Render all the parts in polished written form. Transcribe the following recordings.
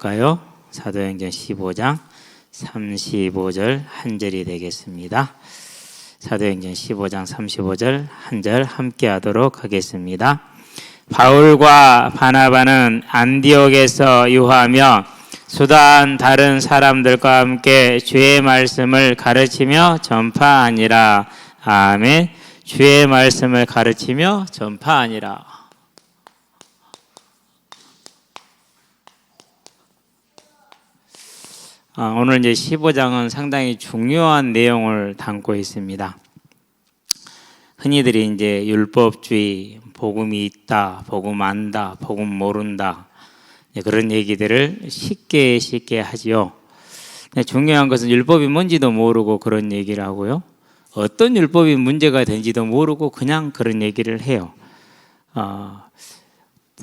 볼까요? 사도행전 15장 35절 한 절이 되겠습니다. 사도행전 15장 35절 한 절 함께 하도록 하겠습니다. 바울과 바나바는 안디옥에서 유하며 수단 다른 사람들과 함께 주의 말씀을 가르치며 전파하니라. 아멘. 주의 말씀을 가르치며 전파하니라. 오늘 이제 15장은 상당히 중요한 내용을 담고 있습니다. 흔히들이 이제 율법주의, 복음이 있다, 복음 안다, 복음 모른다, 그런 얘기들을 쉽게 하지요. 중요한 것은 율법이 뭔지도 모르고 그런 얘기를 하고요. 어떤 율법이 문제가 된지도 모르고 그냥 그런 얘기를 해요.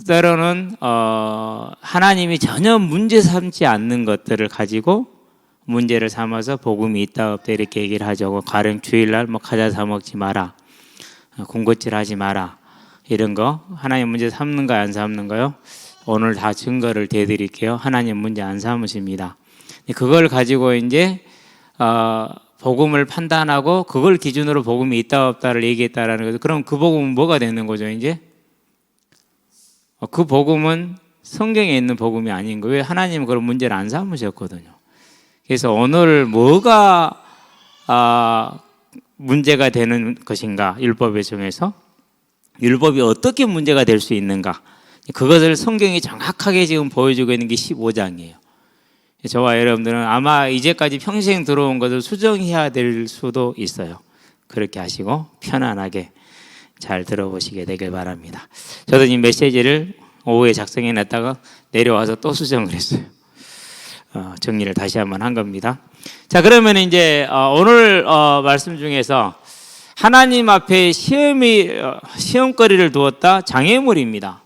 때로는 하나님이 전혀 문제 삼지 않는 것들을 가지고 문제를 삼아서 복음이 있다 없다 이렇게 얘기를 하죠. 가령 주일날 과자 사 먹지 마라, 군것질 하지 마라, 이런 거 하나님 문제 삼는가요, 안 삼는가요? 오늘 다 증거를 대드릴게요. 하나님 문제 안 삼으십니다. 그걸 가지고 이제 복음을 판단하고 그걸 기준으로 복음이 있다 없다를 얘기했다라는 거죠. 그럼 그 복음은 뭐가 되는 거죠? 이제 그 복음은 성경에 있는 복음이 아닌 거예요. 왜? 하나님은 그런 문제를 안 삼으셨거든요. 그래서 오늘 뭐가 문제가 되는 것인가, 율법의 중에서 율법이 어떻게 문제가 될 수 있는가, 그것을 성경이 정확하게 지금 보여주고 있는 게 15장이에요. 저와 여러분들은 아마 이제까지 평생 들어온 것을 수정해야 될 수도 있어요. 그렇게 하시고 편안하게 잘 들어보시게 되길 바랍니다. 저도 이 메시지를 오후에 작성해 놨다가 내려와서 또 수정을 했어요. 정리를 다시 한번 한 겁니다. 자, 그러면 이제 오늘 말씀 중에서 하나님 앞에 시험거리를 두었다. 장애물입니다.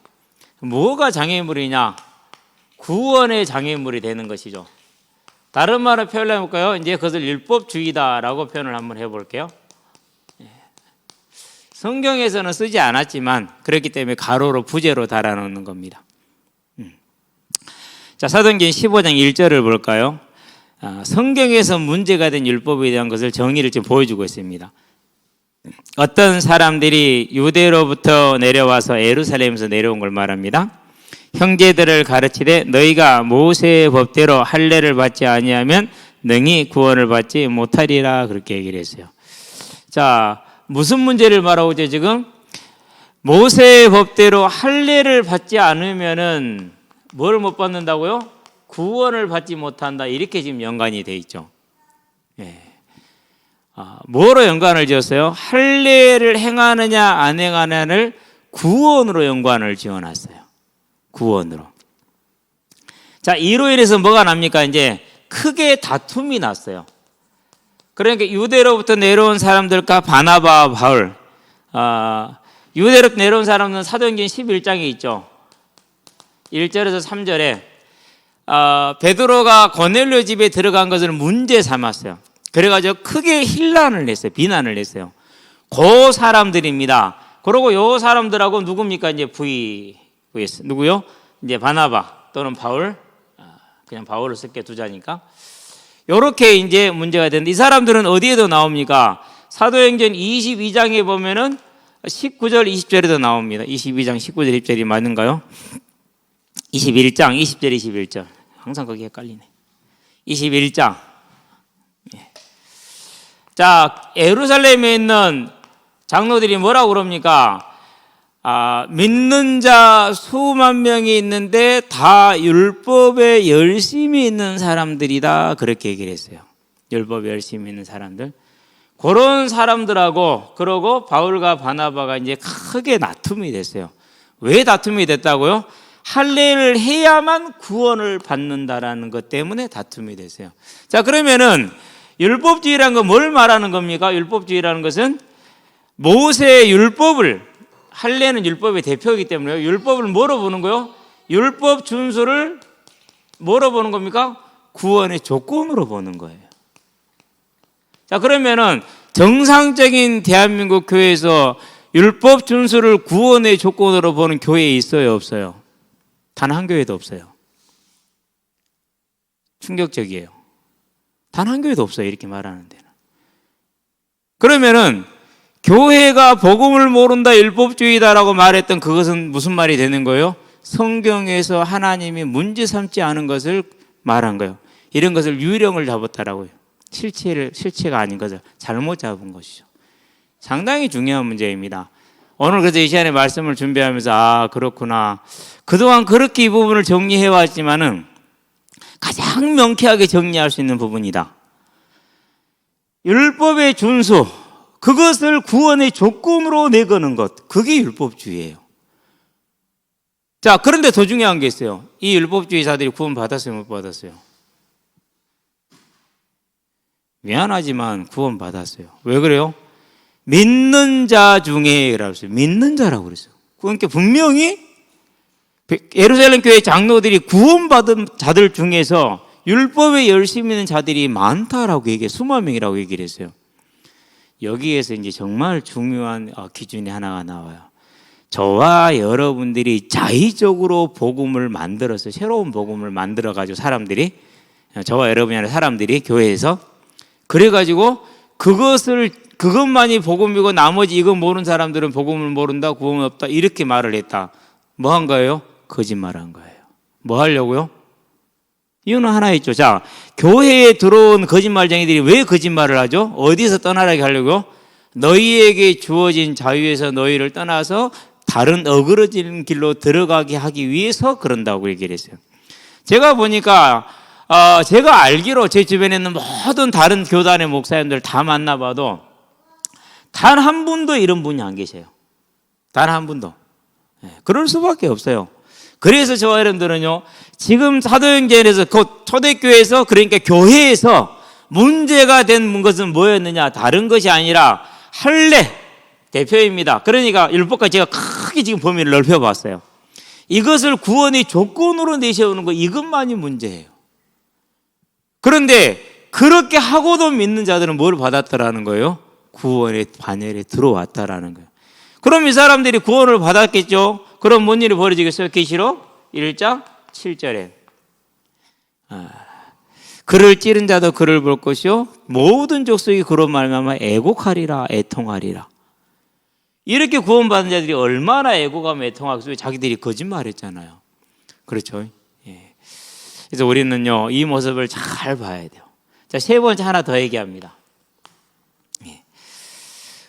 뭐가 장애물이냐? 구원의 장애물이 되는 것이죠. 다른 말로 표현해 볼까요? 이제 그것을 율법주의다라고 표현을 한번 해볼게요. 성경에서는 쓰지 않았지만 그렇기 때문에 가로로 부제로 달아놓는 겁니다. 자, 사도행전 15장 1절을 볼까요? 성경에서 문제가 된 율법에 대한 것을 정의를 지금 보여주고 있습니다. 어떤 사람들이 유대로부터 내려와서 예루살렘에서 내려온 걸 말합니다. 형제들을 가르치되 너희가 모세의 법대로 할례를 받지 아니하면 능히 구원을 받지 못하리라, 그렇게 얘기를 했어요. 자, 무슨 문제를 말하고 있죠? 지금 모세의 법대로 할례를 받지 않으면은 뭘 못 받는다고요? 구원을 받지 못한다, 이렇게 지금 연관이 돼 있죠. 뭐로 연관을 지었어요? 할례를 행하느냐 안 행하느냐를 구원으로 연관을 지어놨어요. 구원으로. 자, 이로 인해서 뭐가 납니까? 이제 크게 다툼이 났어요. 그러니까 유대로부터 내려온 사람들과 바나바와 바울, 유대로 내려온 사람은 사도행전 11장에 있죠. 1절에서 3절에 베드로가 고넬료 집에 들어간 것을 문제 삼았어요. 그래가지고 크게 힐난을 냈어요. 비난을 냈어요. 그 사람들입니다. 그리고 요 사람들하고 누굽니까? 이제 VS 누구요? 이제 바나바 또는 바울, 그냥 바울을 쓸게 두자니까. 요렇게 이제 문제가 되는데, 이 사람들은 어디에도 나옵니까? 사도행전 22장에 보면은 19절 20절에도 나옵니다. 22장 19절 20절이 맞는가요? 21장 20절 21절 항상 거기 헷갈리네. 21장. 자, 예루살렘에 있는 장로들이 뭐라고 그럽니까? 믿는 자 수만 명이 있는데 다 율법에 열심히 있는 사람들이다, 그렇게 얘기를 했어요. 율법에 열심히 있는 사람들. 그런 사람들하고, 그러고 바울과 바나바가 이제 크게 다툼이 됐어요. 왜 다툼이 됐다고요? 할례를 해야만 구원을 받는다라는 것 때문에 다툼이 됐어요. 자, 그러면은 율법주의라는 건 뭘 말하는 겁니까? 율법주의라는 것은 모세의 율법을, 할례는 율법의 대표이기 때문에 율법을 뭐로 보는 거예요? 율법 준수를 뭐로 보는 겁니까? 구원의 조건으로 보는 거예요. 자, 그러면은 정상적인 대한민국 교회에서 율법 준수를 구원의 조건으로 보는 교회에 있어요, 없어요? 단 한 교회도 없어요. 충격적이에요. 단 한 교회도 없어요, 이렇게 말하는 데는. 그러면은 교회가 복음을 모른다, 율법주의다라고 말했던 그것은 무슨 말이 되는 거예요? 성경에서 하나님이 문제 삼지 않은 것을 말한 거예요. 이런 것을 유령을 잡았다라고요. 실체가 아닌 것을 잘못 잡은 것이죠. 상당히 중요한 문제입니다. 오늘 그래서 이 시간에 말씀을 준비하면서 그렇구나. 그동안 그렇게 이 부분을 정리해 왔지만은 가장 명쾌하게 정리할 수 있는 부분이다. 율법의 준수, 그것을 구원의 조건으로 내거는 것, 그게 율법주의예요. 자, 그런데 더 중요한 게 있어요. 이 율법주의자들이 구원 받았어요, 못 받았어요? 미안하지만 구원 받았어요. 왜 그래요? 믿는 자 중에 라고 했어요. 믿는 자라고 그랬어요. 그러니까 분명히 예루살렘 교회 장로들이 구원받은 자들 중에서 율법에 열심히 있는 자들이 많다라고 얘기해, 수만 명이라고 얘기를 했어요. 여기에서 이제 정말 중요한 기준이 하나가 나와요. 저와 여러분들이 자의적으로 복음을 만들어서 새로운 복음을 만들어 가지고 사람들이, 저와 여러분이 아니라 사람들이 교회에서 그래가지고 그것만이 복음이고 나머지 이거 모르는 사람들은 복음을 모른다, 구원 없다 이렇게 말을 했다. 뭐 한 거예요? 거짓말한 거예요. 뭐 하려고요? 이유는 하나 있죠. 자, 교회에 들어온 거짓말쟁이들이 왜 거짓말을 하죠? 어디서 떠나라게 하려고요? 너희에게 주어진 자유에서 너희를 떠나서 다른 어그러지는 길로 들어가게 하기 위해서 그런다고 얘기를 했어요. 제가 보니까 제가 알기로 제 주변에 있는 모든 다른 교단의 목사님들 다 만나봐도 단 한 분도 이런 분이 안 계세요. 단 한 분도. 그럴 수밖에 없어요. 그래서 저와 여러분들은요, 지금 사도행전에서 곧 초대교회에서, 그러니까 교회에서 문제가 된 것은 뭐였느냐? 다른 것이 아니라 할례 대표입니다. 그러니까 율법과 제가 크게 지금 범위를 넓혀봤어요. 이것을 구원의 조건으로 내세우는 거, 이것만이 문제예요. 그런데 그렇게 하고도 믿는 자들은 뭘 받았다라는 거예요? 구원의 반열에 들어왔다라는 거예요. 그럼 이 사람들이 구원을 받았겠죠? 그럼 뭔 일이 벌어지겠어요? 계시록 1장 7절에 그를 찌른 자도 그를 볼 것이요 모든 족속이 그로 말미암아 애곡하리라, 애통하리라. 이렇게 구원받은 자들이 얼마나 애곡하며 애통하겠어요? 자기들이 거짓말했잖아요. 그렇죠? 예. 그래서 우리는요, 이 모습을 잘 봐야 돼요. 자, 세 번째 하나 더 얘기합니다. 예.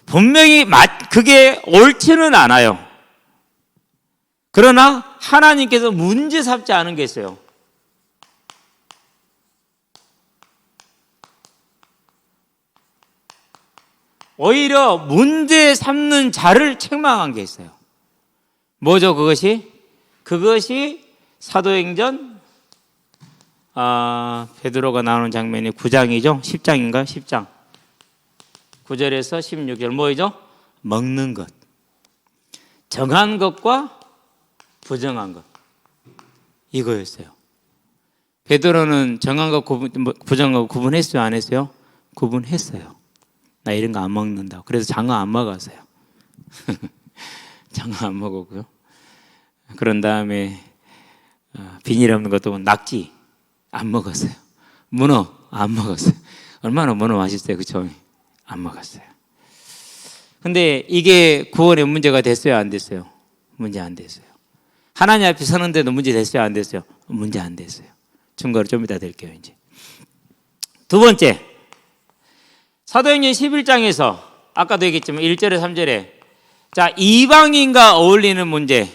분명히 그게 옳지는 않아요. 그러나 하나님께서 문제 삼지 않은 게 있어요. 오히려 문제 삼는 자를 책망한 게 있어요. 뭐죠 그것이? 그것이 사도행전 베드로가 나오는 장면이 9장이죠. 10장인가요? 10장 9절에서 16절 뭐죠? 먹는 것, 정한 것과 부정한 것, 이거였어요. 베드로는 정한 것, 부정한 것 구분했어요? 안 했어요? 구분했어요. 나 이런 거 안 먹는다. 그래서 장어 안 먹었어요. 장어 안 먹었고요. 그런 다음에 비닐 없는 것도 낙지 안 먹었어요. 문어 안 먹었어요. 얼마나 문어 맛있어요, 그쵸? 안 먹었어요. 근데 이게 구원의 문제가 됐어요, 안 됐어요? 문제 안 됐어요. 하나님 앞에 서는데도 문제 됐어요, 안 됐어요? 문제 안 됐어요. 증거를 좀 이따 드릴게요, 이제. 두 번째, 사도행전 11장에서 아까도 얘기했지만 1절에 3절에 자, 이방인과 어울리는 문제,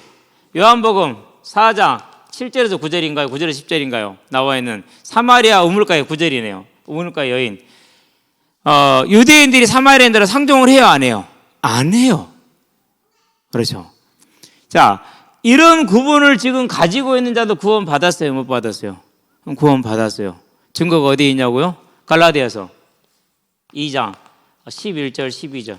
요한복음 4장 7절에서 9절인가요? 9절에서 10절인가요? 나와 있는 사마리아 우물가의 9절이네요. 우물가 여인. 유대인들이 사마리아인들을 상종을 해요, 안 해요? 안 해요. 그렇죠. 자, 이런 구분을 지금 가지고 있는 자도 구원 받았어요, 못 받았어요? 구원 받았어요. 증거가 어디 있냐고요? 갈라디아서 2장 11절 12절.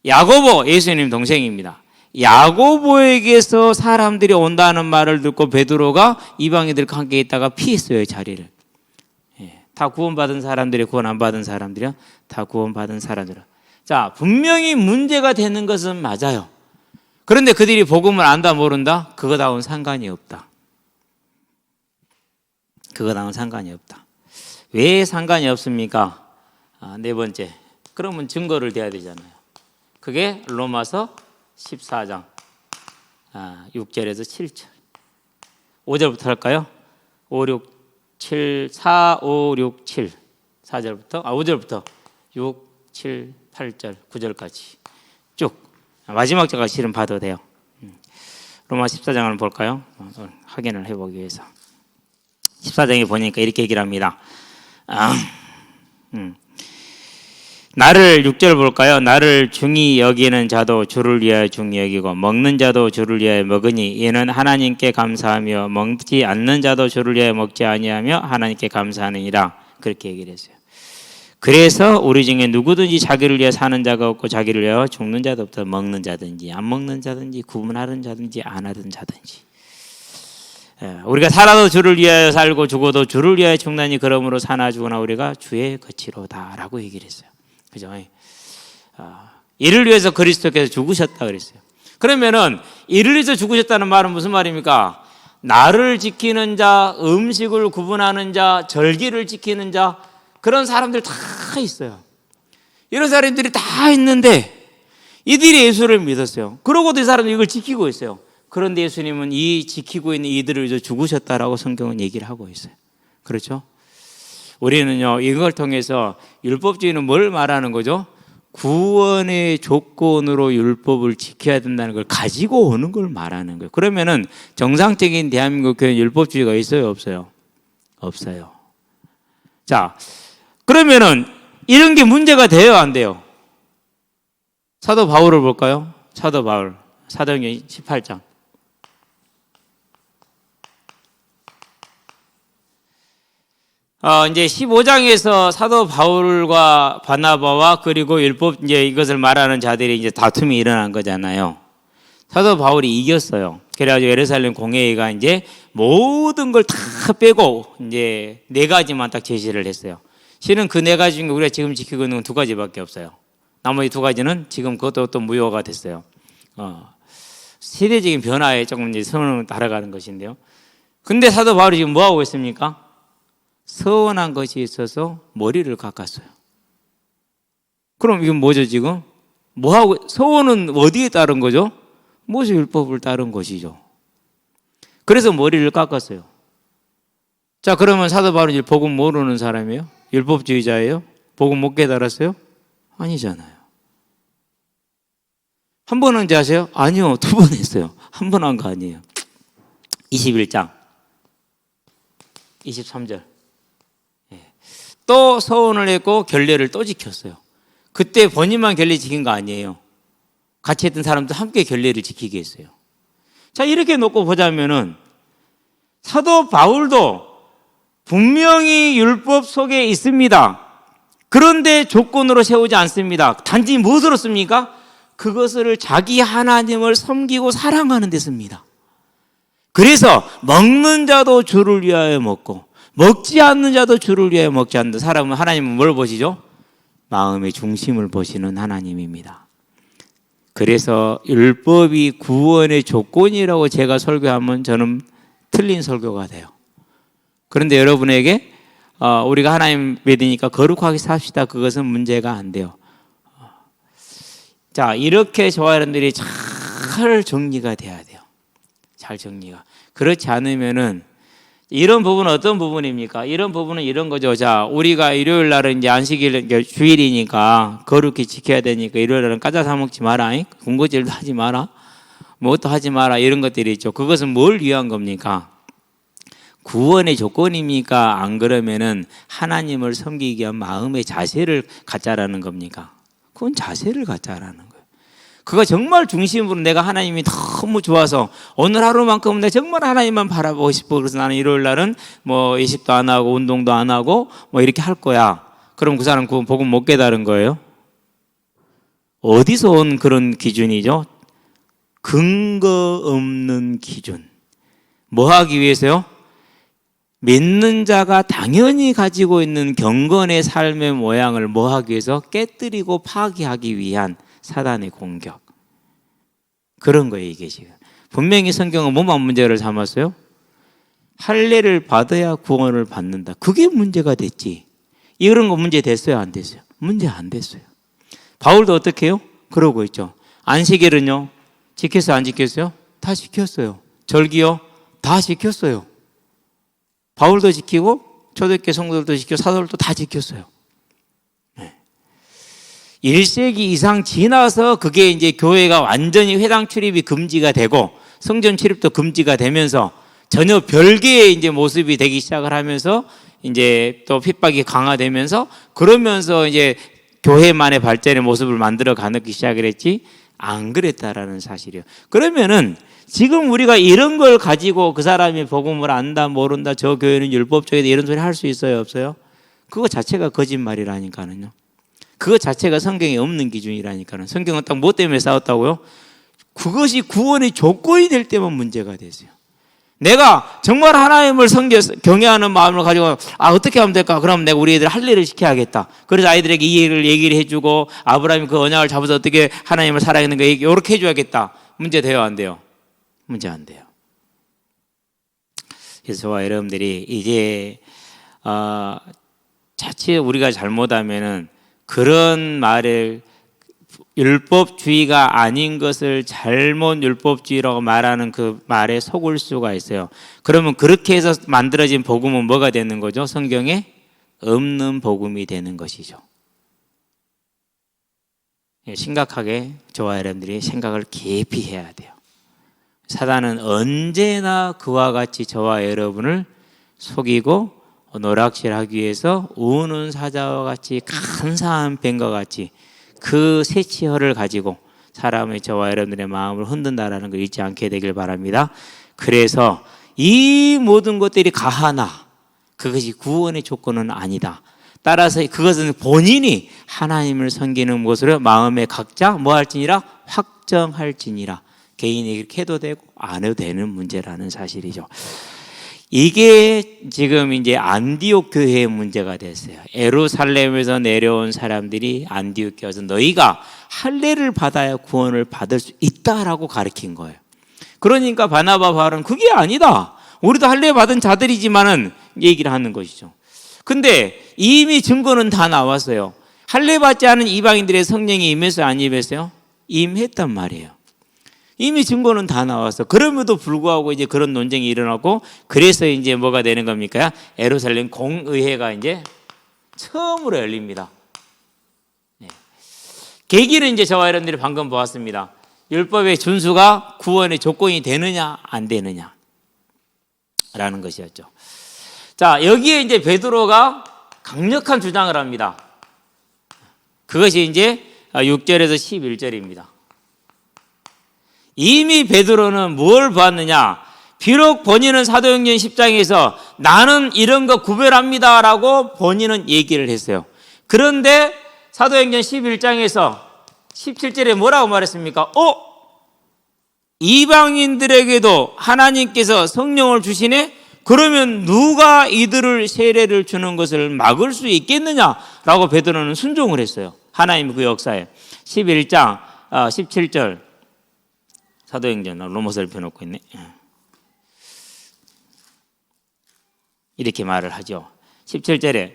야고보, 예수님 동생입니다. 야고보에게서 사람들이 온다는 말을 듣고 베드로가 이방인들과 함께 있다가 피했어요, 자리를. 다 구원받은 사람들이, 구원 안 받은 사람들이야 다 구원받은 사람들이야. 자, 분명히 문제가 되는 것은 맞아요. 그런데 그들이 복음을 안다 모른다? 그거하고는 상관이 없다. 그거랑은 상관이 없다. 왜 상관이 없습니까? 네 번째, 그러면 증거를 대야 되잖아요. 그게 로마서 14장 6절에서 7절. 5절부터 할까요? 5, 6, 7, 4, 5, 6, 7 4절부터 5절부터 6, 7, 8절 9절까지 쭉 마지막 절까지 실은 봐도 돼요. 로마 14장을 볼까요? 확인을 해보기 위해서. 14장에 보니까 이렇게 얘기를 합니다. 나를 6절 볼까요? 나를 중히 여기는 자도 주를 위하여 중히 여기고 먹는 자도 주를 위하여 먹으니 이는 하나님께 감사하며 먹지 않는 자도 주를 위하여 먹지 아니하며 하나님께 감사하느니라. 그렇게 얘기를 했어요. 그래서 우리 중에 누구든지 자기를 위해 사는 자가 없고 자기를 위하여 죽는 자도 없다. 먹는 자든지 안 먹는 자든지 구분하는 자든지 안 하든 자든지. 우리가 살아도 주를 위하여 살고 죽어도 주를 위하여 죽나니 그러므로 사나 죽으나 우리가 주의 거치로다라고 얘기를 했어요. 그죠? 이를 위해서 그리스도께서 죽으셨다 그랬어요. 그러면은 이를 위해서 죽으셨다는 말은 무슨 말입니까? 나를 지키는 자, 음식을 구분하는 자, 절기를 지키는 자, 그런 사람들 다 있어요. 이런 사람들이 다 있는데 이들이 예수를 믿었어요. 그러고도 이 사람들이 이걸 지키고 있어요. 그런데 예수님은 이 지키고 있는 이들을 위해서 죽으셨다라고 성경은 얘기를 하고 있어요. 그렇죠? 우리는요, 이걸 통해서 율법주의는 뭘 말하는 거죠? 구원의 조건으로 율법을 지켜야 된다는 걸 가지고 오는 걸 말하는 거예요. 그러면은 정상적인 대한민국 교회는 율법주의가 있어요, 없어요? 없어요. 자, 그러면은 이런 게 문제가 돼요, 안 돼요? 사도 바울을 볼까요? 사도 바울, 사도행전 18장. 이제 15장에서 사도 바울과 바나바와 그리고 율법 이제 이것을 말하는 자들이 이제 다툼이 일어난 거잖아요. 사도 바울이 이겼어요. 그래가지고 예루살렘 공회의가 이제 모든 걸 다 빼고 이제 4가지만 딱 제시를 했어요. 실은 그 4가지 중에 우리가 지금 지키고 있는 건 2가지밖에 없어요. 나머지 2가지는 지금 그것도 또 무효가 됐어요. 시대적인 변화에 조금 이제 선언을 따라가는 것인데요. 근데 사도 바울이 지금 뭐 하고 있습니까? 서운한 것이 있어서 머리를 깎았어요. 그럼 이건 뭐죠 지금? 뭐하고 서원은 어디에 따른 거죠? 모세율법을 따른 것이죠. 그래서 머리를 깎았어요. 자, 그러면 사도 바울은 복음 모르는 사람이에요? 율법주의자예요? 복음 못 깨달았어요? 아니잖아요. 한 번 한지 아세요? 아니요, 2번 했어요. 한 번 한 거 아니에요. 21장 23절 또 서원을 했고 결례를 또 지켰어요. 그때 본인만 결례 지킨 거 아니에요. 같이 했던 사람도 함께 결례를 지키게 했어요. 자, 이렇게 놓고 보자면은 사도 바울도 분명히 율법 속에 있습니다. 그런데 조건으로 세우지 않습니다. 단지 무엇으로 씁니까? 그것을 자기 하나님을 섬기고 사랑하는 데 씁니다. 그래서 먹는 자도 주를 위하여 먹고 먹지 않는 자도 주를 위하여 먹지 않는다. 사람은 하나님은 뭘 보시죠? 마음의 중심을 보시는 하나님입니다. 그래서 율법이 구원의 조건이라고 제가 설교하면 저는 틀린 설교가 돼요. 그런데 여러분에게 우리가 하나님 믿으니까 거룩하게 삽시다. 그것은 문제가 안 돼요. 자, 이렇게 저와 여러분들이 잘 정리가 돼야 돼요. 잘 정리가. 그렇지 않으면은 이런 부분은 어떤 부분입니까? 이런 부분은 이런 거죠. 자, 우리가 일요일 날은 이제 안식일, 주일이니까 거룩히 지켜야 되니까 일요일 날은 까자 사 먹지 마라. 군것질도 하지 마라. 뭐또 하지 마라. 이런 것들이 있죠. 그것은 뭘 위한 겁니까? 구원의 조건입니까? 안 그러면은 하나님을 섬기기 위한 마음의 자세를 갖자라는 겁니까? 그건 자세를 갖자라는 거예요. 그거 정말 중심으로 내가 하나님이 너무 좋아서 오늘 하루만큼은 내가 정말 하나님만 바라보고 싶어. 그래서 나는 일요일 날은 뭐 예식도 안 하고 운동도 안 하고 뭐 이렇게 할 거야. 그럼 그 사람 그 복음 못 깨달은 거예요? 어디서 온 그런 기준이죠? 근거 없는 기준. 뭐 하기 위해서요? 믿는 자가 당연히 가지고 있는 경건의 삶의 모양을 뭐 하기 위해서? 깨뜨리고 파괴하기 위한 사단의 공격. 그런 거예요, 이게 지금. 분명히 성경은 뭐만 문제를 삼았어요? 할례를 받아야 구원을 받는다. 그게 문제가 됐지. 이런 거 문제 됐어요, 안 됐어요? 문제 안 됐어요. 바울도 어떻게 해요? 그러고 있죠. 안식일은요, 지켰어요, 안 지켰어요? 다 지켰어요. 절기요, 다 지켰어요. 바울도 지키고 초대교회 성도들도 지키고 사도들도 다 지켰어요. 1세기 이상 지나서 그게 이제 교회가 완전히 회당 출입이 금지가 되고 성전 출입도 금지가 되면서 전혀 별개의 이제 모습이 되기 시작을 하면서 이제 또 핍박이 강화되면서 그러면서 이제 교회만의 발전의 모습을 만들어 가기 시작을 했지 안 그랬다라는 사실이에요. 그러면은 지금 우리가 이런 걸 가지고 그 사람이 복음을 안다 모른다 저 교회는 율법적이다 이런 소리 할 수 있어요 없어요? 그거 자체가 거짓말이라니까는요. 그거 자체가 성경에 없는 기준이라니까는. 성경은 딱 뭐 때문에 싸웠다고요? 그것이 구원의 조건이 될 때만 문제가 되세요. 내가 정말 하나님을 경외하는 마음을 가지고 어떻게 하면 될까? 그럼 내가 우리 애들 할례를 시켜야겠다. 그래서 아이들에게 이 얘기를 해주고 아브라함이 그 언약을 잡아서 어떻게 하나님을 살아가는 거 이렇게 해줘야겠다. 문제 돼요 안 돼요? 문제 안 돼요. 그래서 저와 여러분들이 이제 자칫 우리가 잘못하면은 그런 말을 율법주의가 아닌 것을 잘못 율법주의라고 말하는 그 말에 속을 수가 있어요. 그러면 그렇게 해서 만들어진 복음은 뭐가 되는 거죠? 성경에 없는 복음이 되는 것이죠. 심각하게 저와 여러분들이 생각을 깊이 해야 돼요. 사단은 언제나 그와 같이 저와 여러분을 속이고 노락질하기 위해서 우는 사자와 같이 간사한 뱀과 같이 그 새치혈을 가지고 사람의 저와 여러분들의 마음을 흔든다라는 거 잊지 않게 되길 바랍니다. 그래서 이 모든 것들이 가하나 그것이 구원의 조건은 아니다. 따라서 그것은 본인이 하나님을 섬기는 것으로 마음에 각자 뭐 할지니라 확정할지니라. 개인이 그렇게 해도 되고 안 해도 되는 문제라는 사실이죠. 이게 지금 이제 안디옥 교회의 문제가 됐어요. 예루살렘에서 내려온 사람들이 안디옥 교회에서 너희가 할례를 받아야 구원을 받을 수 있다라고 가르친 거예요. 그러니까 바나바 바울은 그게 아니다. 우리도 할례 받은 자들이지만은 얘기를 하는 것이죠. 근데 이미 증거는 다 나왔어요. 할례 받지 않은 이방인들의 성령이 임했어요, 안 임했어요? 임했단 말이에요. 이미 증거는 다 나와서 그럼에도 불구하고 이제 그런 논쟁이 일어나고 그래서 이제 뭐가 되는 겁니까? 예루살렘 공의회가 이제 처음으로 열립니다. 네. 계기는 이제 저와 여러분들이 방금 보았습니다. 율법의 준수가 구원의 조건이 되느냐 안 되느냐 라는 것이었죠. 자, 여기에 이제 베드로가 강력한 주장을 합니다. 그것이 이제 6절에서 11절입니다. 이미 베드로는 뭘 봤느냐? 비록 본인은 사도행전 10장에서 나는 이런 거 구별합니다라고 본인은 얘기를 했어요. 그런데 사도행전 11장에서 17절에 뭐라고 말했습니까? 이방인들에게도 하나님께서 성령을 주시네? 그러면 누가 이들을 세례를 주는 것을 막을 수 있겠느냐라고 베드로는 순종을 했어요. 하나님 그 역사에. 11장 17절 사도행전 로마서를 펴놓고 있네. 이렇게 말을 하죠. 17절에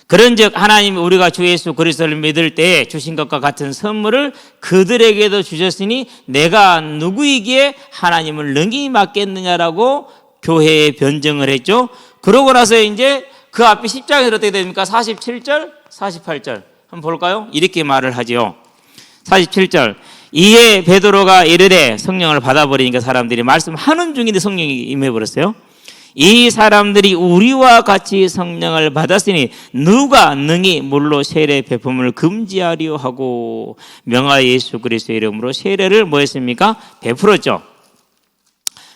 그런즉 하나님이 우리가 주 예수 그리스도를 믿을 때에 주신 것과 같은 선물을 그들에게도 주셨으니 내가 누구이기에 하나님을 능히 맡겠느냐라고 교회에 변증을 했죠. 그러고 나서 이제 그 앞에 10장에서 어떻게 됩니까? 47절, 48절 한번 볼까요? 이렇게 말을 하죠. 47절 이에 베드로가 이르되 성령을 받아버리니까 사람들이 말씀하는 중인데 성령이 임해버렸어요. 이 사람들이 우리와 같이 성령을 받았으니 누가 능히 물로 세례 베품을 금지하려 하고 명하 예수 그리스도의 이름으로 세례를 뭐 했습니까? 베풀었죠.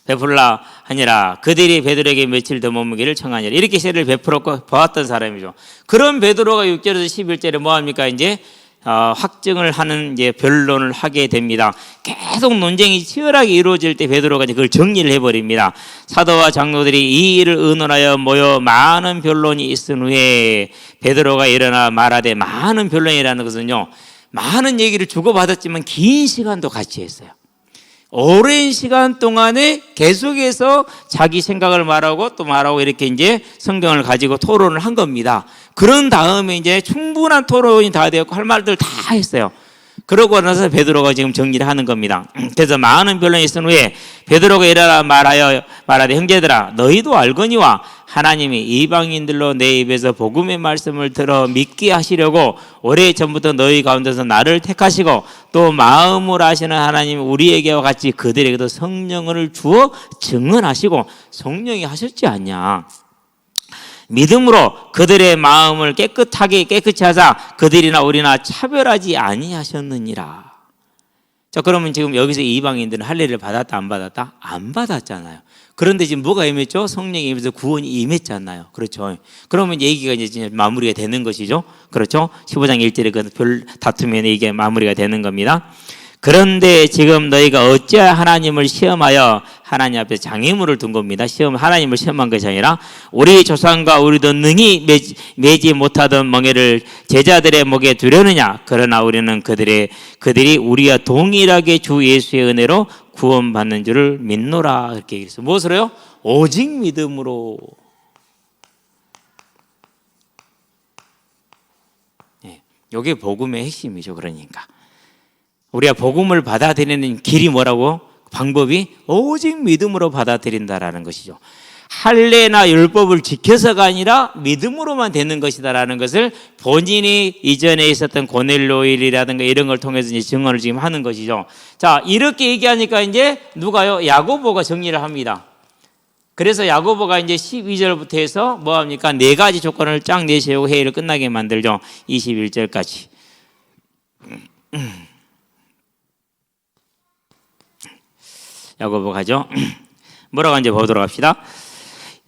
베풀라 하니라. 그들이 베드로에게 며칠 더 머무기를 청하니라. 이렇게 세례를 베풀었고 보았던 사람이죠. 그런 베드로가 6절에서 11절에 뭐 합니까? 이제 확증을 하는 이제 변론을 하게 됩니다. 계속 논쟁이 치열하게 이루어질 때 베드로가 이제 그걸 정리를 해버립니다. 사도와 장로들이 이 일을 의논하여 모여 많은 변론이 있은 후에 베드로가 일어나 말하되 많은 변론이라는 것은요, 많은 얘기를 주고받았지만 긴 시간도 같이 했어요. 오랜 시간 동안에 계속해서 자기 생각을 말하고 또 말하고 이렇게 이제 성경을 가지고 토론을 한 겁니다. 그런 다음에 이제 충분한 토론이 다 되었고 할 말들 다 했어요. 그러고 나서 베드로가 지금 정리를 하는 겁니다. 그래서 많은 변론이 있은 후에 베드로가 일어나 말하되 형제들아 너희도 알거니와 하나님이 이방인들로 내 입에서 복음의 말씀을 들어 믿게 하시려고 오래전부터 너희 가운데서 나를 택하시고 또 마음으로 하시는 하나님이 우리에게와 같이 그들에게도 성령을 주어 증언하시고 성령이 하셨지 않냐. 믿음으로 그들의 마음을 깨끗이 하사 그들이나 우리나 차별하지 아니하셨느니라. 자, 그러면 지금 여기서 이방인들은 할례를 받았다 안 받았다? 안 받았잖아요. 그런데 지금 뭐가 임했죠? 성령이 임해서 구원이 임했잖아요. 그렇죠. 그러면 얘기가 이제 마무리가 되는 것이죠. 그렇죠. 15장 1절에 그 별 다툼에 이게 마무리가 되는 겁니다. 그런데 지금 너희가 어찌하여 하나님을 시험하여 하나님 앞에 장애물을 둔 겁니다. 하나님을 시험한 것이 아니라 우리 조상과 우리도 능히 매지 못하던 멍에를 제자들의 목에 두려느냐. 그러나 우리는 그들이 우리와 동일하게 주 예수의 은혜로 구원받는 줄을 믿노라. 이렇게 얘기했어요. 무엇으로요? 오직 믿음으로. 이게 복음의 핵심이죠. 그러니까 우리가 복음을 받아들이는 길이 뭐라고? 방법이 오직 믿음으로 받아들인다라는 것이죠. 할례나 율법을 지켜서가 아니라 믿음으로만 되는 것이다라는 것을 본인이 이전에 있었던 고넬료일이라든가 이런 걸 통해서 이제 증언을 지금 하는 것이죠. 자, 이렇게 얘기하니까 이제 누가요? 야고보가 정리를 합니다. 그래서 야고보가 이제 12절부터 해서 뭐 합니까? 네 가지 조건을 쫙 내세우고 회의를 끝나게 만들죠. 21절까지. 야고보 가죠. 뭐라고 하는지 보도록 합시다.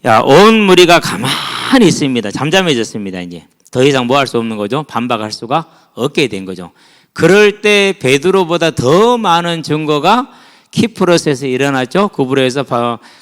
야, 온 무리가 가만히 있습니다. 잠잠해졌습니다. 이제 더 이상 뭐 할 수 없는 거죠. 반박할 수가 없게 된 거죠. 그럴 때 베드로보다 더 많은 증거가 키프로스에서 일어났죠. 구브로에서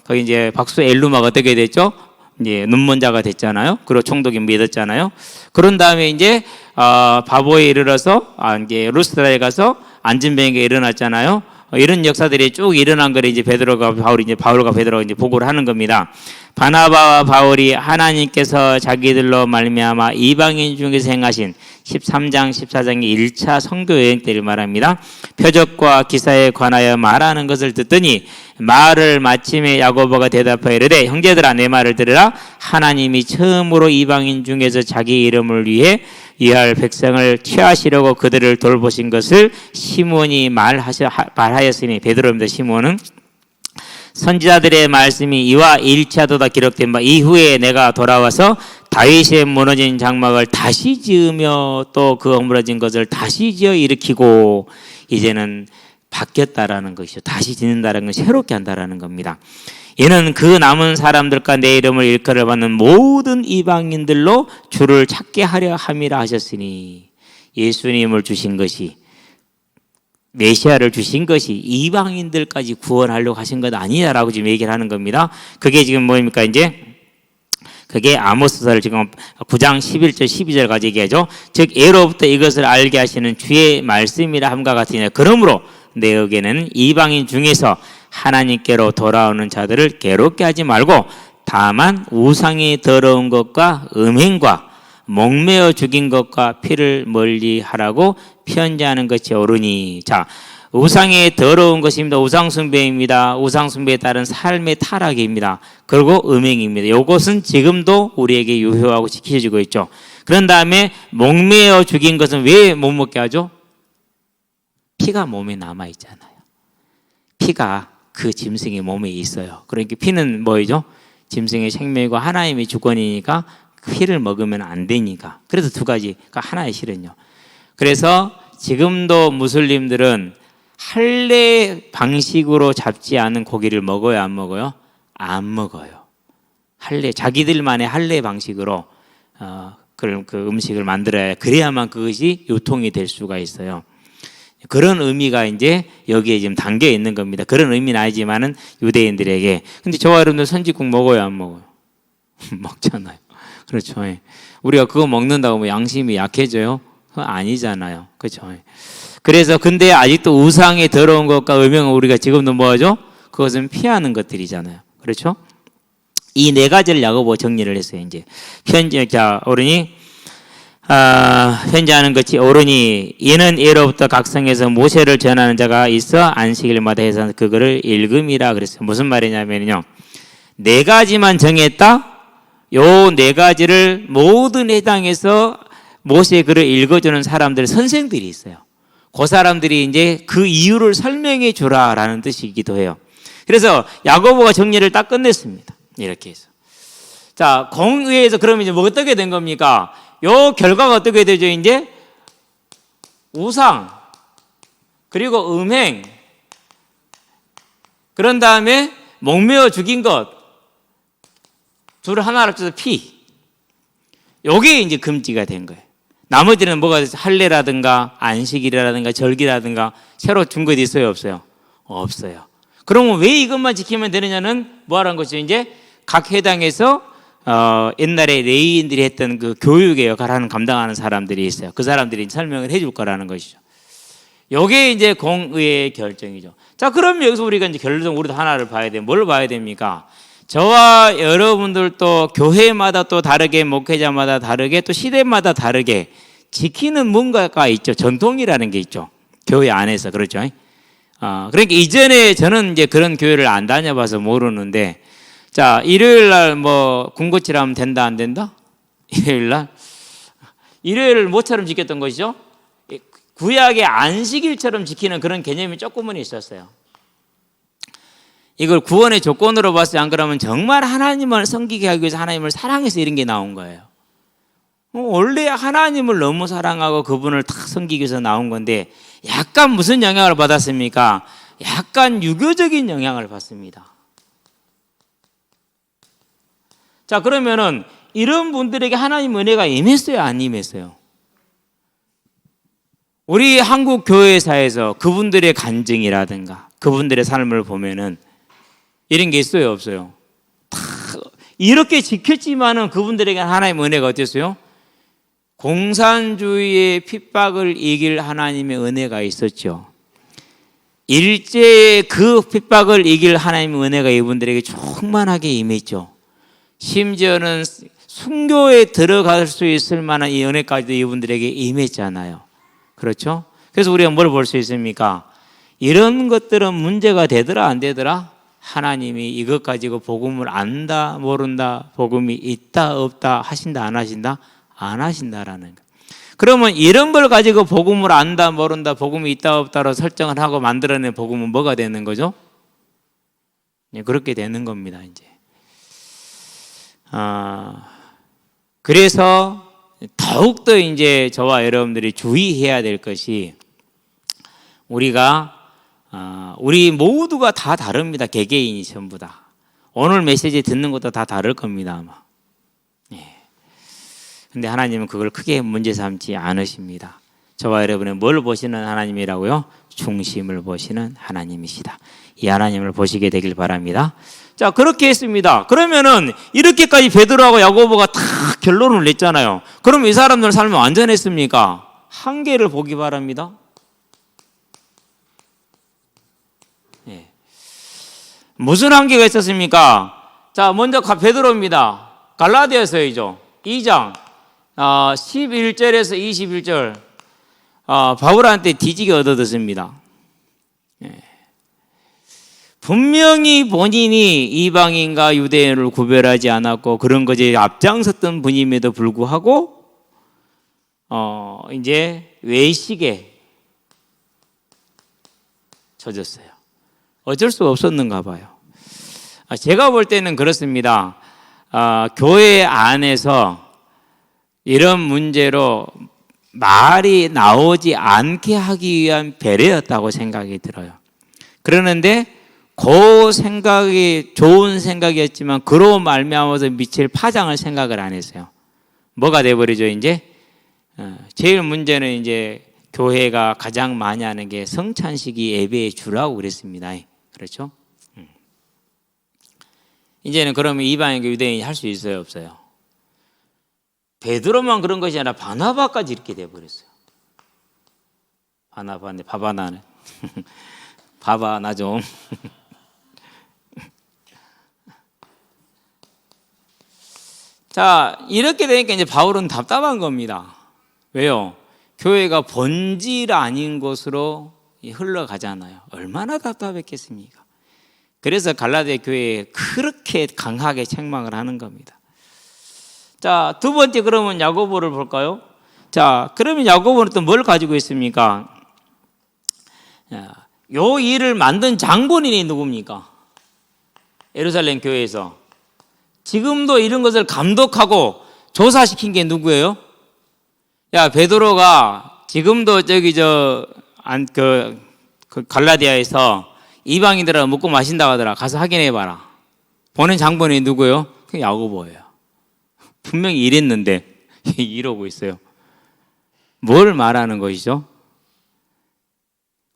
거기 이제 박수 엘루마가 어떻게 됐죠? 이제 눈먼자가 됐잖아요. 그리고 총독이 믿었잖아요. 그런 다음에 이제 바보에 이르러서 이제 루스드라에 가서 안진뱅이가 일어났잖아요. 이런 역사들이 쭉 일어난 거를 이제 바울과 베드로가 이제 보고를 하는 겁니다. 바나바와 바울이 하나님께서 자기들로 말미암아 이방인 중에서 행하신 13장, 14장의 1차 선교 여행 때를 말합니다. 표적과 기사에 관하여 말하는 것을 듣더니 말을 마침에 야고보가 대답하여 이르되 형제들아 내 말을 들으라. 하나님이 처음으로 이방인 중에서 자기 이름을 위해 위할 백성을 취하시려고 그들을 돌보신 것을 시몬이 말하였으니 베드로입니다. 시몬은 선지자들의 말씀이 이와 일치하도다 기록된 바 이후에 내가 돌아와서 다윗의 무너진 장막을 다시 지으며 또 그 허물어진 것을 다시 지어 일으키고 이제는 바뀌었다라는 것이죠. 다시 짓는다라는 건 새롭게 한다라는 겁니다. 이는 그 남은 사람들과 내 이름을 일컬어 받는 모든 이방인들로 주를 찾게 하려 함이라 하셨으니 예수님을 주신 것이 메시아를 주신 것이 이방인들까지 구원하려고 하신 것 아니냐라고 지금 얘기를 하는 겁니다. 그게 지금 뭡니까? 이제 그게 아모스서를 지금 9장 11절 12절까지 얘기하죠. 즉 예로부터 이것을 알게 하시는 주의 말씀이라 함과 같으냐. 그러므로 내 의견에는 이방인 중에서 하나님께로 돌아오는 자들을 괴롭게 하지 말고 다만 우상이 더러운 것과 음행과 목매어 죽인 것과 피를 멀리하라고 편지하는 것이 옳으니. 자, 우상의 더러운 것입니다. 우상숭배입니다. 우상숭배에 따른 삶의 타락입니다. 그리고 음행입니다. 이것은 지금도 우리에게 유효하고 지켜지고 있죠. 그런 다음에 목매어 죽인 것은 왜 못 먹게 하죠? 피가 몸에 남아 있잖아요. 피가 그 짐승의 몸에 있어요. 그러니까 피는 뭐죠? 짐승의 생명이고 하나님의 주권이니까 피를 먹으면 안 되니까. 그래서 두 가지가 하나의 실은요. 그래서 지금도 무슬림들은 할례 방식으로 잡지 않은 고기를 먹어요, 안 먹어요? 안 먹어요. 자기들만의 할례 방식으로 그 음식을 만들어야 그래야만 그것이 유통이 될 수가 있어요. 그런 의미가 이제 여기에 지금 담겨 있는 겁니다. 그런 의미는 아니지만은 유대인들에게. 근데 저와 여러분들 선지국 먹어요, 안 먹어요? 먹잖아요. 그렇죠. 우리가 그거 먹는다고 뭐 양심이 약해져요? 그건 아니잖아요. 그렇죠? 그래서 근데 아직도 우상의 더러운 것과 음행은 우리가 지금도 뭐하죠? 그것은 피하는 것들이잖아요. 그렇죠? 이 네 가지를 야고보가 정리를 했어요. 이제 자 어른이 현재하는 것이 옳으니 이는 예로부터 각성에서 모세를 전하는 자가 있어 안식일마다 해서 그거를 읽음이라 그랬어요. 무슨 말이냐면요, 네 가지만 정했다. 요 네 가지를 모든 해당해서 모세의 글을 읽어주는 사람들, 선생들이 있어요. 그 사람들이 이제 그 이유를 설명해 주라라는 뜻이기도 해요. 그래서 야고보가 정리를 딱 끝냈습니다. 이렇게 해서. 자, 공의에서 그러면 이제 뭐 어떻게 된 겁니까? 요 결과가 어떻게 되죠? 이제 우상, 그리고 음행, 그런 다음에 목매어 죽인 것, 둘 하나를 합쳐서 피. 요게 이제 금지가 된 거예요. 나머지는 뭐가 됐어요? 할례라든가 안식일이라든가 절기라든가 새로 준 것이 있어요, 없어요? 없어요. 그러면 왜 이것만 지키면 되느냐는 뭐 하라는 것이죠? 이제 각 해당에서 옛날에 레위인들이 했던 그 교육의 역할을 감당하는 사람들이 있어요. 그 사람들이 설명을 해줄 거라는 것이죠. 요게 이제 공의의 결정이죠. 자, 그럼 여기서 우리가 이제 결론, 우리도 하나를 봐야 돼요. 뭘 봐야 됩니까? 저와 여러분들도 교회마다 또 다르게, 목회자마다 다르게, 또 시대마다 다르게 지키는 뭔가가 있죠. 전통이라는 게 있죠. 교회 안에서. 그렇죠. 그러니까 이전에 저는 이제 그런 교회를 안 다녀봐서 모르는데, 자, 일요일 날 뭐 군것질 하면 된다, 안 된다? 일요일 날? 일요일을 뭐처럼 지켰던 것이죠? 구약의 안식일처럼 지키는 그런 개념이 조금은 있었어요. 이걸 구원의 조건으로 봤어요. 안 그러면 정말 하나님을 섬기게 하기 위해서, 하나님을 사랑해서 이런 게 나온 거예요. 원래 하나님을 너무 사랑하고 그분을 다 섬기기 위해서 나온 건데, 약간 무슨 영향을 받았습니까? 약간 유교적인 영향을 받습니다. 자, 그러면은 이런 분들에게 하나님 은혜가 임했어요, 안 임했어요? 우리 한국 교회사에서 그분들의 간증이라든가 그분들의 삶을 보면은 이런 게 있어요, 없어요? 다 이렇게 지켰지만은 그분들에게 하나님의 은혜가 어땠어요? 공산주의의 핍박을 이길 하나님의 은혜가 있었죠. 일제의 그 핍박을 이길 하나님의 은혜가 이분들에게 충만하게 임했죠. 심지어는 순교에 들어갈 수 있을 만한 이 은혜까지도 이분들에게 임했잖아요. 그렇죠? 그래서 우리가 뭘 볼 수 있습니까? 이런 것들은 문제가 되더라, 안 되더라? 하나님이 이것 가지고 복음을 안다, 모른다, 복음이 있다, 없다, 하신다, 안 하신다? 안 하신다라는 거. 그러면 이런 걸 가지고 복음을 안다, 모른다, 복음이 있다, 없다로 설정을 하고 만들어낸 복음은 뭐가 되는 거죠? 그렇게 되는 겁니다, 이제. 그래서 더욱더 이제 저와 여러분들이 주의해야 될 것이, 우리 모두가 다 다릅니다. 개개인이 전부 다. 오늘 메시지 듣는 것도 다 다를 겁니다, 아마. 근데 하나님은 그걸 크게 문제 삼지 않으십니다. 저와 여러분의 뭘 보시는 하나님이라고요? 중심을 보시는 하나님이시다. 이 하나님을 보시게 되길 바랍니다. 자, 그렇게 했습니다. 그러면은 이렇게까지 베드로하고 야고보가 다 결론을 냈잖아요. 그럼 이 사람들 삶이 완전했습니까? 한계를 보기 바랍니다. 무슨 한계가 있었습니까? 자, 먼저 베드로입니다. 갈라디아서이죠. 2장 11절에서 21절 바울한테 뒤지게 얻어듣습니다. 분명히 본인이 이방인과 유대인을 구별하지 않았고 그런 것에 앞장섰던 분임에도 불구하고 이제 외식에 젖었어요. 어쩔 수 없었는가 봐요. 제가 볼 때는 그렇습니다. 교회 안에서 이런 문제로 말이 나오지 않게 하기 위한 배려였다고 생각이 들어요. 그러는데 그 생각이 좋은 생각이었지만 그로 말미암아서 미칠 파장을 생각을 안 했어요. 뭐가 돼버리죠, 이제? 제일 문제는 이제 교회가 가장 많이 하는 게 성찬식이 예배의 주라고 그랬습니다. 그렇죠? 이제는 그러면 이방인과 유대인이 할 수 있어요, 없어요? 베드로만 그런 것이 아니라 바나바까지 이렇게 돼버렸어요. 바나바네, 바바나네. 바바 나 좀. 자, 이렇게 되니까 이제 바울은 답답한 겁니다. 왜요? 교회가 본질 아닌 곳으로 흘러가잖아요. 얼마나 답답했겠습니까? 그래서 갈라디아 교회에 그렇게 강하게 책망을 하는 겁니다. 자, 두 번째 그러면 야고보를 볼까요? 자, 그러면 야고보는 또 뭘 가지고 있습니까? 요 일을 만든 장본인이 누굽니까? 예루살렘 교회에서 지금도 이런 것을 감독하고 조사시킨 게 누구예요? 야, 베드로가 지금도 그 갈라디아에서 이방인들하고 먹고 마신다고 하더라. 가서 확인해 봐라. 보낸 장본인이 누구예요? 그 야고보예요. 분명히 이랬는데 이러고 있어요. 뭘 말하는 것이죠?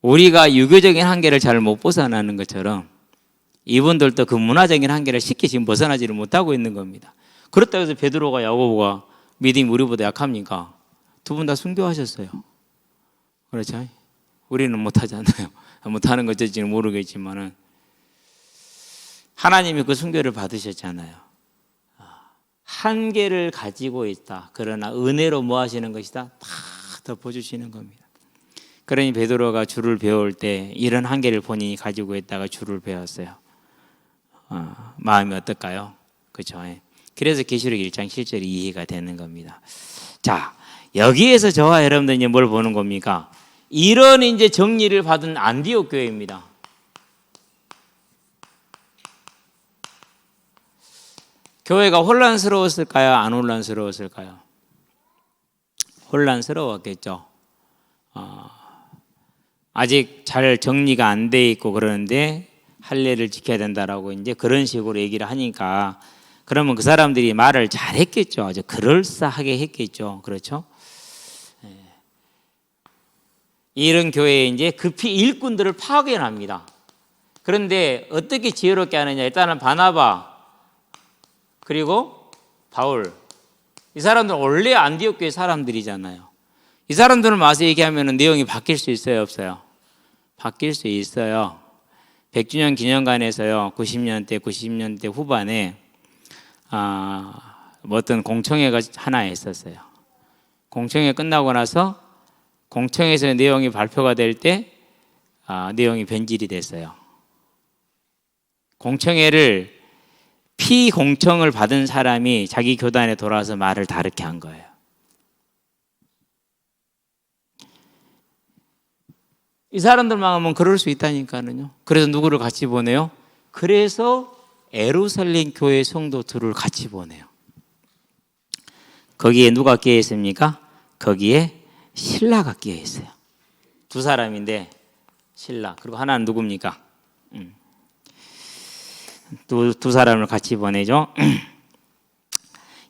우리가 유교적인 한계를 잘 못 벗어나는 것처럼 이분들도 그 문화적인 한계를 쉽게 지금 벗어나지를 못하고 있는 겁니다. 그렇다고 해서 베드로가 야고보가 믿음이 우리보다 약합니까? 두 분 다 순교하셨어요. 그렇죠? 우리는 못하잖아요. 못하는 거 어쩔지는 모르겠지만은 하나님이 그 순교를 받으셨잖아요. 한계를 가지고 있다. 그러나 은혜로 뭐 하시는 것이다? 다 덮어주시는 겁니다. 그러니 베드로가 주를 배울 때 이런 한계를 본인이 가지고 있다가 주를 배웠어요. 마음이 어떨까요? 그렇죠? 그래서 계시록 1장 7절이 이해가 되는 겁니다. 자, 여기에서 저와 여러분들 이제 뭘 보는 겁니까? 이런 이제 정리를 받은 안디옥 교회입니다. 교회가 혼란스러웠을까요? 안 혼란스러웠을까요? 혼란스러웠겠죠. 아직 잘 정리가 안 돼 있고 그러는데 할례를 지켜야 된다라고 이제 그런 식으로 얘기를 하니까 그러면 그 사람들이 말을 잘했겠죠. 아주 그럴싸하게 했겠죠. 그렇죠? 이런 교회에 이제 급히 일꾼들을 파견합니다. 그런데 어떻게 지혜롭게 하느냐? 일단은 바나바 그리고 바울, 이 사람들은 원래 안디옥 교회 사람들이잖아요. 이 사람들은 와서 얘기하면 내용이 바뀔 수 있어요, 없어요? 바뀔 수 있어요. 100주년 기념관에서요, 90년대 후반에 어떤 공청회가 하나 있었어요. 공청회 끝나고 나서 공청회에서 내용이 발표가 될 때 내용이 변질이 됐어요. 공청회를 피공청을 받은 사람이 자기 교단에 돌아와서 말을 다르게 한 거예요. 이 사람들만 하면 그럴 수 있다니까요. 그래서 누구를 같이 보내요? 그래서 예루살렘 교회 성도들을 같이 보내요. 거기에 누가 끼어 있습니까? 거기에 신라가 끼어 있어요. 두 사람인데 신라 그리고 하나는 누굽니까? 두 사람을 같이 보내죠.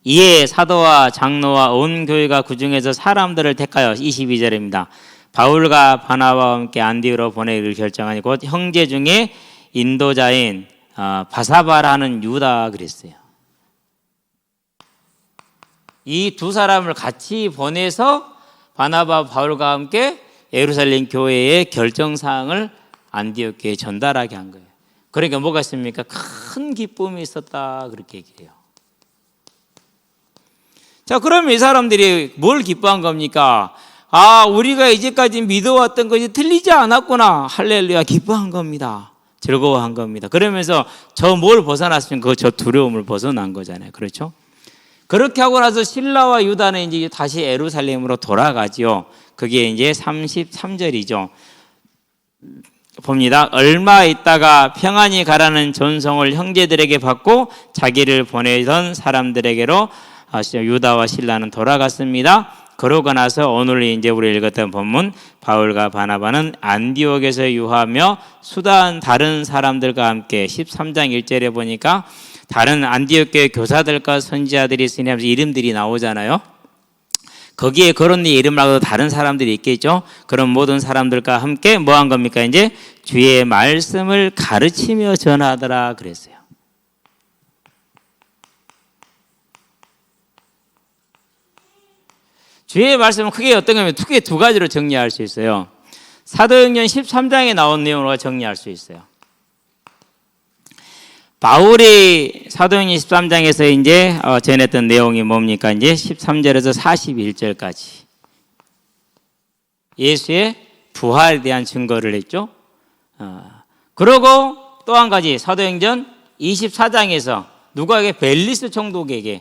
이에 사도와 장로와 온 교회가 그 중에서 사람들을 택하여 22절입니다. 바울과 바나바와 함께 안디오로 보내기를 결정하니 곧 형제 중에 인도자인 바사바라는 유다 그랬어요. 이 두 사람을 같이 보내서 바나바 바울과 함께 예루살렘 교회의 결정사항을 안디옥 교회에 전달하게 한 거예요. 그러니까 뭐가 있습니까? 큰 기쁨이 있었다 그렇게 얘기해요. 자, 그러면 이 사람들이 뭘 기뻐한 겁니까? 우리가 이제까지 믿어왔던 것이 틀리지 않았구나. 할렐루야, 기뻐한 겁니다. 즐거워한 겁니다. 그러면서 저 뭘 벗어났으면 저 두려움을 벗어난 거잖아요. 그렇죠? 그렇게 하고 나서 신라와 유다는 이제 다시 예루살렘으로 돌아가지요. 그게 이제 33절이죠. 봅니다. 얼마 있다가 평안히 가라는 전송을 형제들에게 받고 자기를 보내던 사람들에게로 유다와 신라는 돌아갔습니다. 그러고 나서 오늘 이제 우리 읽었던 본문 바울과 바나바는 안디옥에서 유하며 수다한 다른 사람들과 함께 13장 1절에 보니까 다른 안디옥 교회 교사들과 선지자들이 있으니 하면서 이름들이 나오잖아요. 거기에 그런 이름 말고도 다른 사람들이 있겠죠. 그런 모든 사람들과 함께 뭐 한 겁니까? 이제 주의 말씀을 가르치며 전하더라 그랬어요. 주의 말씀은 크게 어떤 거면 크게 두 가지로 정리할 수 있어요. 사도행전 13장에 나온 내용으로 정리할 수 있어요. 바울이 사도행전 13장에서 이제 전했던 내용이 뭡니까? 이제 13절에서 41절까지 예수의 부활에 대한 증거를 했죠. 그리고 또 한 가지 사도행전 24장에서 누구에게? 벨리스 총독에게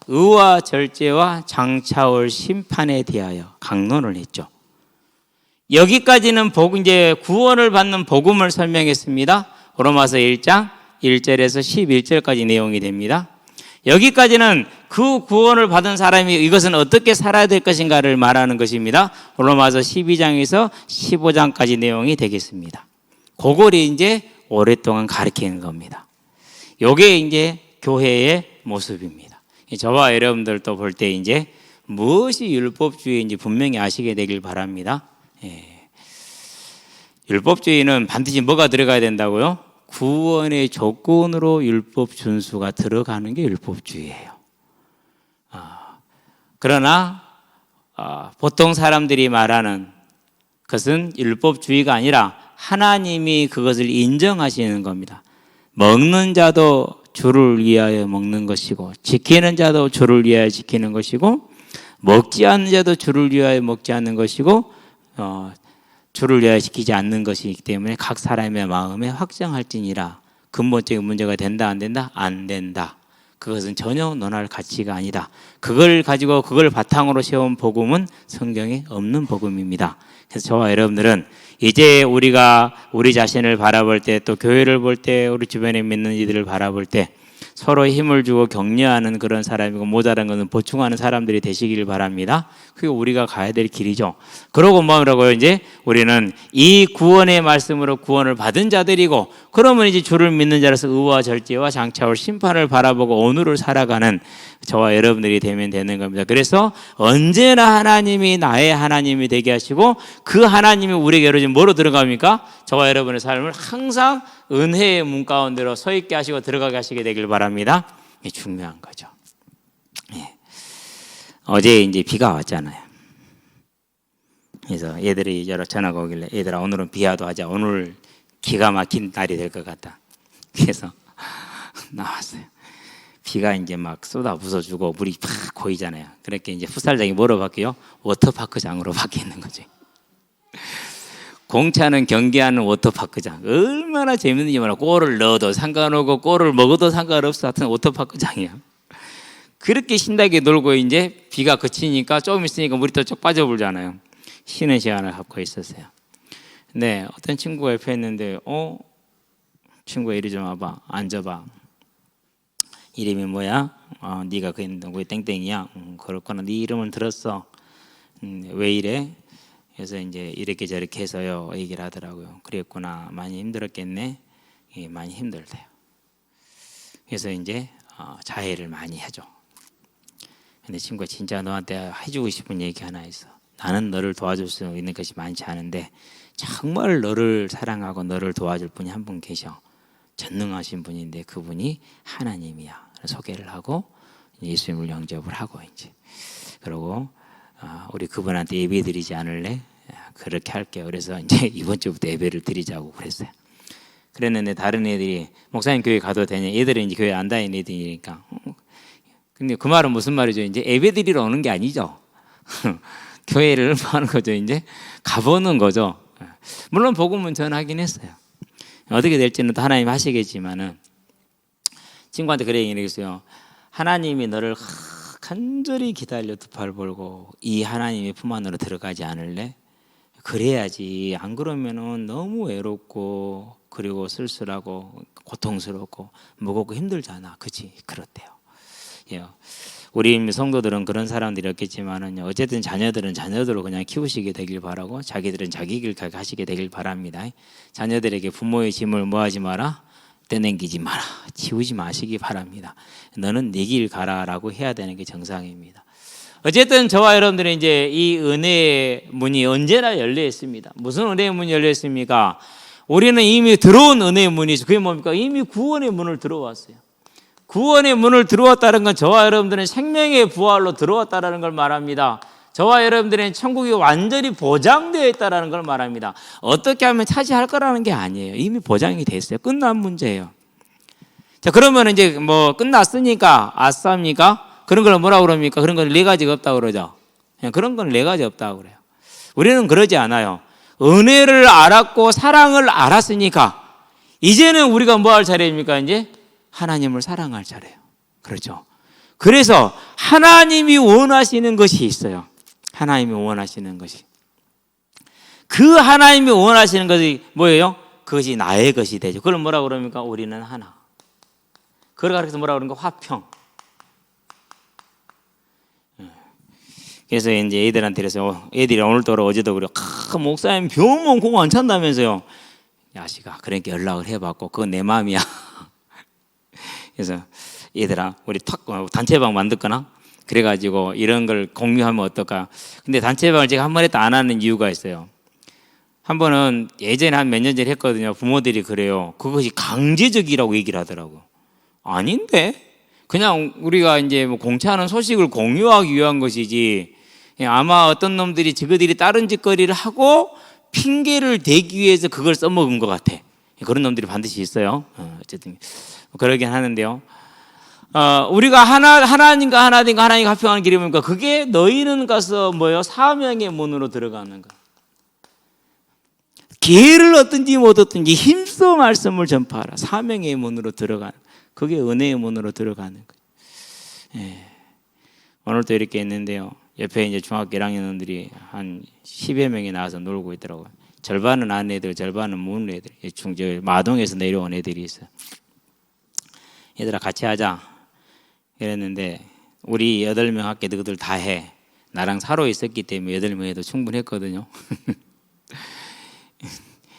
의와 절제와 장차올 심판에 대하여 강론을 했죠. 여기까지는 이제 구원을 받는 복음을 설명했습니다. 로마서 1장 1절에서 11절까지 내용이 됩니다. 여기까지는 그 구원을 받은 사람이 이것은 어떻게 살아야 될 것인가를 말하는 것입니다. 로마서 12장에서 15장까지 내용이 되겠습니다. 그걸 이제 오랫동안 가르치는 겁니다. 이게 이제 교회의 모습입니다. 저와 여러분들도 볼 때 이제 무엇이 율법주의인지 분명히 아시게 되길 바랍니다. 율법주의는 반드시 뭐가 들어가야 된다고요? 구원의 조건으로 율법 준수가 들어가는 게 율법주의예요. 그러나 보통 사람들이 말하는 것은 율법주의가 아니라 하나님이 그것을 인정하시는 겁니다. 먹는 자도 주를 위하여 먹는 것이고 지키는 자도 주를 위하여 지키는 것이고 먹지 않는 자도 주를 위하여 먹지 않는 것이고 주를 위하여 지키지 않는 것이기 때문에 각 사람의 마음에 확정할지니라. 근본적인 문제가 된다 안 된다? 안 된다. 그것은 전혀 논할 가치가 아니다. 그걸 가지고 그걸 바탕으로 세운 복음은 성경에 없는 복음입니다. 그래서 저와 여러분들은 이제 우리가 우리 자신을 바라볼 때 또 교회를 볼 때 우리 주변에 믿는 이들을 바라볼 때 서로 힘을 주고 격려하는 그런 사람이고 모자란 것은 보충하는 사람들이 되시길 바랍니다. 그게 우리가 가야 될 길이죠. 그러고 뭐라고요? 이제 우리는 이 구원의 말씀으로 구원을 받은 자들이고 그러면 이제 주를 믿는 자로서 의와 절제와 장차올 심판을 바라보고 오늘을 살아가는 저와 여러분들이 되면 되는 겁니다. 그래서 언제나 하나님이 나의 하나님이 되게 하시고 그 하나님이 우리에게 이루어진 뭐로 들어갑니까? 저와 여러분의 삶을 항상 은혜의 문 가운데로 서 있게 하시고 들어가게 하시게 되길 바랍니다. 이게 중요한 거죠. 어제 이제 비가 왔잖아요. 그래서 얘들이 전화가 오길래 얘들아 오늘은 비와도 하자. 오늘 기가 막힌 날이 될 것 같다. 그래서 나왔어요. 비가 이제 막 쏟아 부숴주고 물이 팍 고이잖아요. 그렇게 이제 풋살장이 뭐로 바뀌어요? 워터파크장으로 바뀌는 거죠. 공차는 경기하는 워터파크장. 얼마나 재밌는지 몰라. 골을 넣어도 상관없고 골을 먹어도 상관없어. 하여튼 워터파크장이야. 그렇게 신나게 놀고 이제 비가 그치니까 조금 있으니까 물이 또 쭉 빠져버리잖아요. 쉬는 시간을 갖고 있었어요. 근데 어떤 친구가 옆에 있는데 친구야 이리 좀 와봐. 앉아봐. 이름이 뭐야? 네가 그 누구의 땡땡이야? 그렇구나. 네 이름을 들었어. 왜 이래? 그래서 이제 이렇게 저렇게 해서요 얘기를 하더라고요. 그랬구나. 많이 힘들었겠네. 예, 많이 힘들대요. 그래서 이제 자해를 많이 해줘. 근데 친구가 진짜 너한테 해주고 싶은 얘기 하나 있어. 나는 너를 도와줄 수 있는 것이 많지 않은데 정말 너를 사랑하고 너를 도와줄 분이 한 분 계셔. 전능하신 분인데 그분이 하나님이야. 소개를 하고 예수님을 영접을 하고 이제 그러고 우리 그분한테 예배 드리지 않을래? 그렇게 할게요. 그래서 이제 이번 주부터 예배를 드리자고 그랬어요. 그랬는데 다른 애들이 목사님 교회 가도 되냐? 얘들은 이제 교회 안 다니는 애들이니까. 근데 그 말은 무슨 말이죠? 이제 예배 드리러 오는 게 아니죠. 교회를 하는 거죠. 이제 가보는 거죠. 물론 복음은 전하긴 했어요. 어떻게 될지는 또 하나님 하시겠지만은 친구한테 그래 얘기했어요. 하나님이 너를 간절히 기다려 두 팔 벌고 이 하나님의 품 안으로 들어가지 않을래? 그래야지. 안 그러면은 너무 외롭고 그리고 쓸쓸하고 고통스럽고 무겁고 힘들잖아. 그치? 그렇대요. 예. 우리 성도들은 그런 사람들이었겠지만은 어쨌든 자녀들은 자녀들로 그냥 키우시게 되길 바라고 자기들은 자기 길 가시게 되길 바랍니다. 자녀들에게 부모의 짐을 뭐하지 마라? 떼냉기지 마라. 치우지 마시기 바랍니다. 너는 네 길 가라라고 해야 되는 게 정상입니다. 어쨌든 저와 여러분들은 이제 이 은혜의 문이 언제나 열려 있습니다. 무슨 은혜의 문이 열려 있습니까? 우리는 이미 들어온 은혜의 문이 있어요. 그게 뭡니까? 이미 구원의 문을 들어왔어요. 구원의 문을 들어왔다는 건 저와 여러분들은 생명의 부활로 들어왔다는 걸 말합니다. 저와 여러분들은 천국이 완전히 보장되어 있다는 걸 말합니다. 어떻게 하면 차지할 거라는 게 아니에요. 이미 보장이 됐어요. 끝난 문제예요. 자, 그러면 이제 뭐 끝났으니까 아싸입니까? 그런 걸 뭐라고 그럽니까? 그런 건 네 가지가 없다고 그러죠. 그런 건 네 가지 없다고 그래요. 우리는 그러지 않아요. 은혜를 알았고 사랑을 알았으니까 이제는 우리가 뭐 할 차례입니까? 이제 하나님을 사랑할 차례예요. 그렇죠. 그래서 하나님이 원하시는 것이 있어요. 하나님이 원하시는 것이. 그 하나님이 원하시는 것이 뭐예요? 그것이 나의 것이 되죠. 그걸 뭐라고 그럽니까? 우리는 하나. 그걸 가르쳐서 뭐라고 그러는가? 화평. 그래서 이제 애들한테 그래서 애들이 오늘따라 어제도 그래요. 목사님 병원 공 안 찬다면서요. 야시가 그러니까 연락을 해봤고 그건 내 마음이야. 그래서 얘들아 우리 단체방 만들거나 그래가지고 이런 걸 공유하면 어떨까. 근데 단체방을 제가 한 번 했다 안 하는 이유가 있어요. 한 번은 예전에 한 몇 년 전에 했거든요. 부모들이 그래요. 그것이 강제적이라고 얘기를 하더라고. 아닌데 그냥 우리가 이제 뭐 공차하는 소식을 공유하기 위한 것이지 아마 어떤 놈들이 저거들이 다른 짓거리를 하고 핑계를 대기 위해서 그걸 써먹은 것 같아. 그런 놈들이 반드시 있어요. 어쨌든 그러긴 하는데요. 우리가 하나님과 화평하는 길이 뭡니까? 그게 너희는 가서 뭐요? 사명의 문으로 들어가는 거. 기회를 얻든지 못 얻든지 힘써 말씀을 전파하라. 사명의 문으로 들어가는. 그게 은혜의 문으로 들어가는 거예요. 예. 오늘도 이렇게 했는데요. 옆에 이제 중학교 1학년들이 한 10여 명이 나와서 놀고 있더라고요. 절반은 아는 애들, 절반은 모르는 애들. 마동에서 내려온 애들이 있어요. 얘들아 같이 하자. 이랬는데 우리 8명 할게 너희들 다 해. 나랑 사로 있었기 때문에 8명 해도 충분했거든요.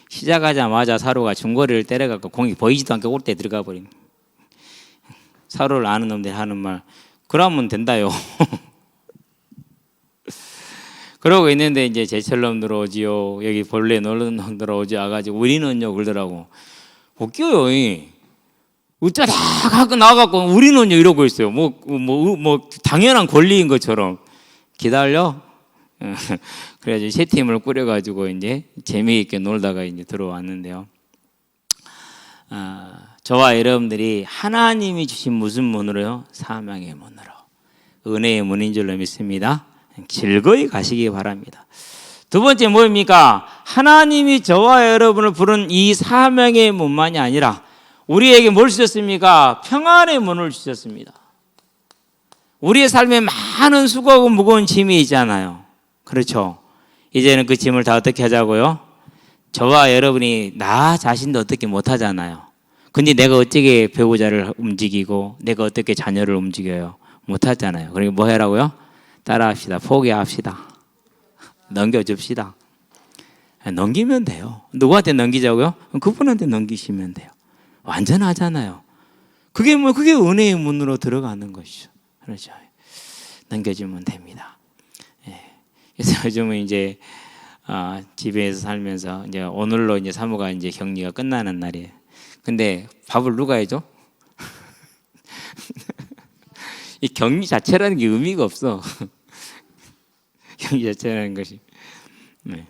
시작하자마자 사로가 중거리를 때려갖고 공이 보이지도 않게 골대에 들어가 버린. 사로를 아는 놈들이 하는 말 그러면 된다요. 그러고 있는데 이제 제철놈 들어오지요. 여기 본래 놀는 놈 들어오지 와가지고 우리는요 그러더라고. 웃겨요. 어쩌다 하고 나와갖고 우리는요 이러고 있어요. 뭐 당연한 권리인 것처럼. 기다려. 그래가지고 세 팀을 꾸려가지고 이제 재미있게 놀다가 이제 들어왔는데요. 저와 여러분들이 하나님이 주신 무슨 문으로요? 사명의 문으로. 은혜의 문인 줄로 믿습니다. 즐거이 가시기 바랍니다. 두 번째 뭐입니까? 하나님이 저와 여러분을 부른 이 사명의 문만이 아니라 우리에게 뭘 주셨습니까? 평안의 문을 주셨습니다. 우리의 삶에 많은 수고하고 무거운 짐이 있잖아요. 그렇죠? 이제는 그 짐을 다 어떻게 하자고요? 저와 여러분이 나 자신도 어떻게 못하잖아요. 근데 내가 어떻게 배우자를 움직이고 내가 어떻게 자녀를 움직여요? 못하잖아요. 그러니까 뭐 해라고요? 따라합시다. 포기합시다. 넘겨줍시다. 넘기면 돼요. 누구한테 넘기자고요? 그분한테 넘기시면 돼요. 완전하잖아요. 그게 은혜의 문으로 들어가는 것이죠. 그렇죠. 넘겨주면 됩니다. 그래서 요즘은 이제 집에서 살면서 이제 오늘로 이제 사모가 이제 격리가 끝나는 날이에요. 근데 밥을 누가 해줘? 이 격리 자체라는 게 의미가 없어. 격리 자체라는 것이. 네.